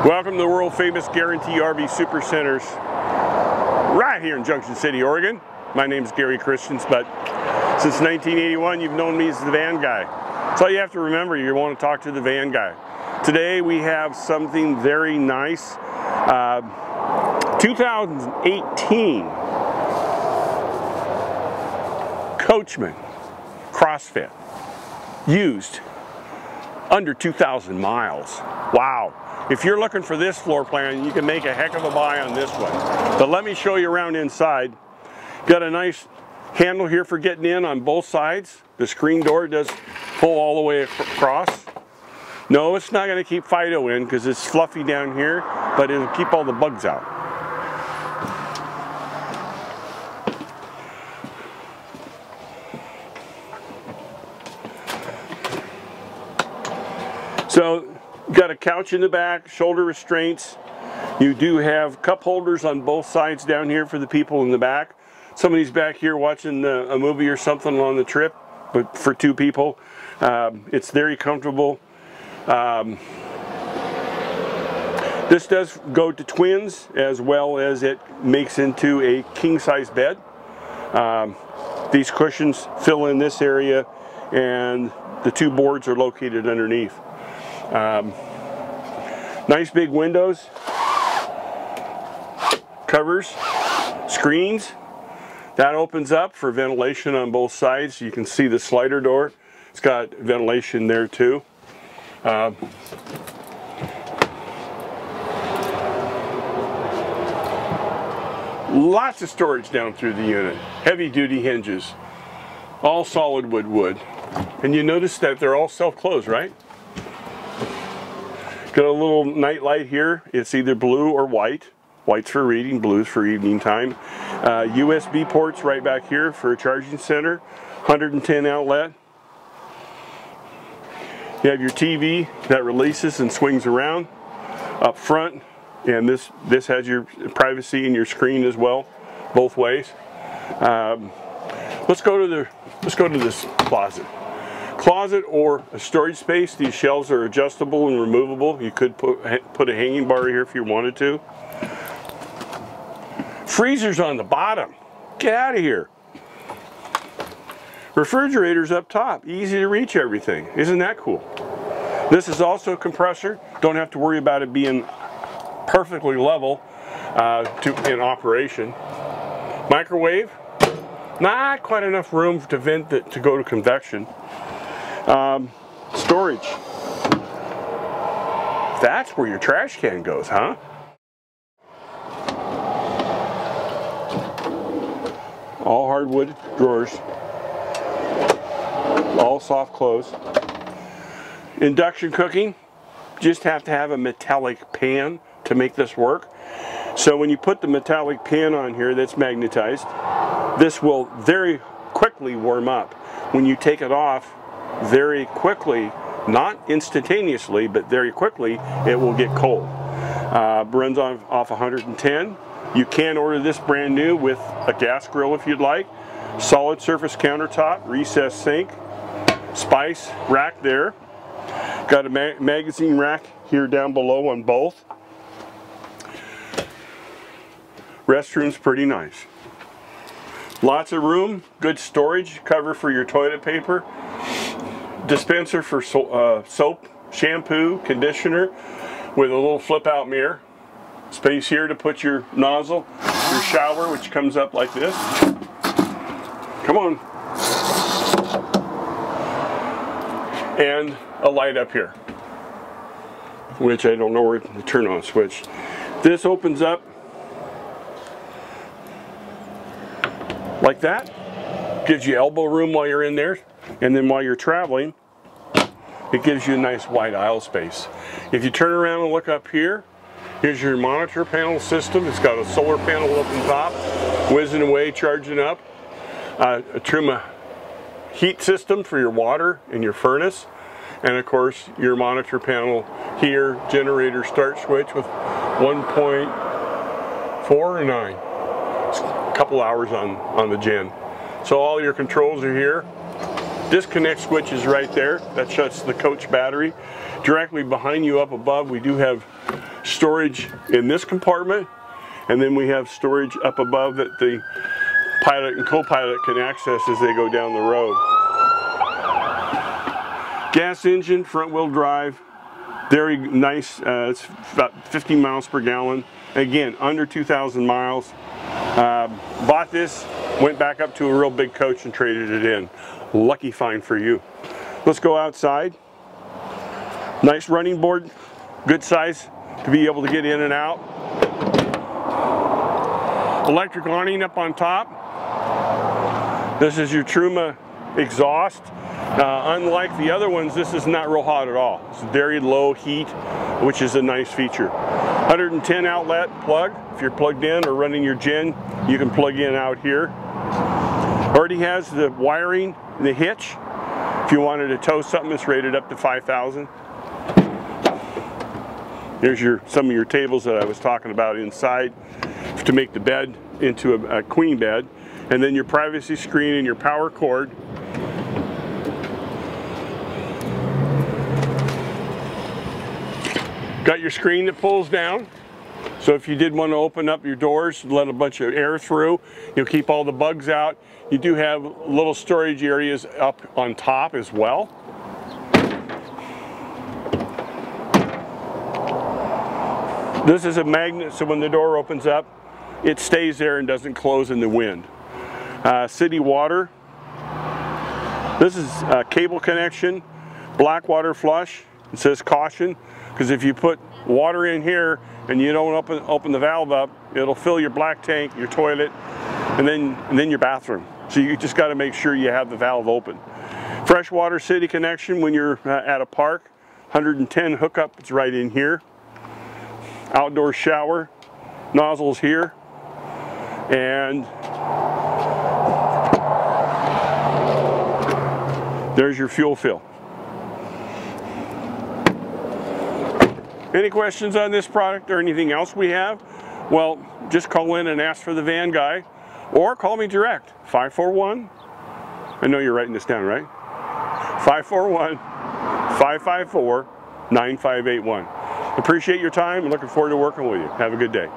Welcome to the world famous Guaranty RV Supercenters right here in Junction City, Oregon. My name is Gary.Christiance, but since 1981 you've known me as the van guy. So all you have to remember, you want to talk to the van guy. Today we have something very nice. 2018 Coachmen Crossfit, used under 2,000 miles. Wow. If you're looking for this floor plan, you can make a heck of a buy on this one. But let me show you around inside. Got a nice handle here for getting in on both sides. The screen door does pull all the way across. No, it's not going to keep Fido in because it's fluffy down here, but it'll keep all the bugs out. So, got a couch in the back, shoulder restraints. You do have cup holders on both sides down here for the people in the back. Somebody's back here watching a movie or something on the trip, but for two people. It's very comfortable. This does go to twins, as well as it makes into a king-size bed. These cushions fill in this area, and the two boards are located underneath. Nice big windows, covers, screens. That opens up for ventilation on both sides. You can see the slider door. It's got ventilation there too. Lots of storage down through the unit. Heavy duty hinges. All solid wood. And you notice that they're all self-close, right? Got a little night light here. It's either blue or white. White's for reading, blue's for evening time. USB ports right back here for a charging center. 110 outlet. You have your TV that releases and swings around up front, and this has your privacy and your screen as well, both ways. Let's go to this closet. Closet or a storage space. These shelves are adjustable and removable. You could put a hanging bar here if you wanted to. Freezers on the bottom. Get out of here. Refrigerators up top. Easy to reach everything. Isn't that cool? This is also a compressor. Don't have to worry about it being perfectly level in operation. Microwave. Not quite enough room to vent it to go to convection. Storage. That's where your trash can goes, huh? All hardwood drawers. All soft close. Induction cooking. Just have to have a metallic pan to make this work. So when you put the metallic pan on here that's magnetized, this will very quickly warm up. When you take it off, very quickly, not instantaneously, but very quickly, it will get cold. Runs off 110. You can order this brand new with a gas grill if you'd like. Solid surface countertop, recessed sink, spice rack there. Got a magazine rack here down below on both. Restroom's pretty nice. Lots of room, good storage, cover for your toilet paper. Dispenser for soap, shampoo, conditioner with a little flip out mirror. Space here to put your nozzle, your shower, which comes up like this. Come on. And a light up here, which I don't know where to turn on switch. This opens up like that. Gives you elbow room while you're in there. And then while you're traveling, it gives you a nice wide aisle space. If you turn around and look up here, here's your monitor panel system. It's got a solar panel up on top, whizzing away, charging up. A heat system for your water and your furnace. And of course, your monitor panel here, generator start switch with 1.4 or 9. It's a couple hours on the gen. So all your controls are here. disconnect switch is right there. That shuts the coach battery. Directly behind you up above, we do have storage in this compartment, and then we have storage up above that the pilot and co-pilot can access as they go down the road. Gas engine, front wheel drive, very nice. It's about 50 miles per gallon. Again, under 2,000 miles. Bought this, went back up to a real big coach and traded it in. Lucky find for you. Let's go outside. Nice running board, good size to be able to get in and out. Electric awning up on top. This is your Truma exhaust. Unlike the other ones, this is not real hot at all. It's very low heat, which is a nice feature. 110 outlet plug. If you're plugged in or running your gen, you can plug in out here. Already has the wiring and the hitch. If you wanted to tow something, it's rated up to 5,000. Here's some of your tables that I was talking about inside to make the bed into a queen bed. And then your privacy screen and your power cord. Got your screen that pulls down. So if you did want to open up your doors and let a bunch of air through, you'll keep all the bugs out. You do have little storage areas up on top as well. This is a magnet, so when the door opens up, it stays there and doesn't close in the wind. City water. This is a cable connection, black water flush. It says caution, because if you put water in here and you don't open the valve up, it'll fill your black tank, your toilet, and then your bathroom. So you just got to make sure you have the valve open. Freshwater city connection when you're at a park. 110 hookup, it's right in here. Outdoor shower, nozzles here, and there's your fuel fill. Any questions on this product or anything else we have? Well, just call in and ask for the van guy, or call me direct, 541, I know you're writing this down, right? 541-554-9581. Appreciate your time and looking forward to working with you. Have a good day.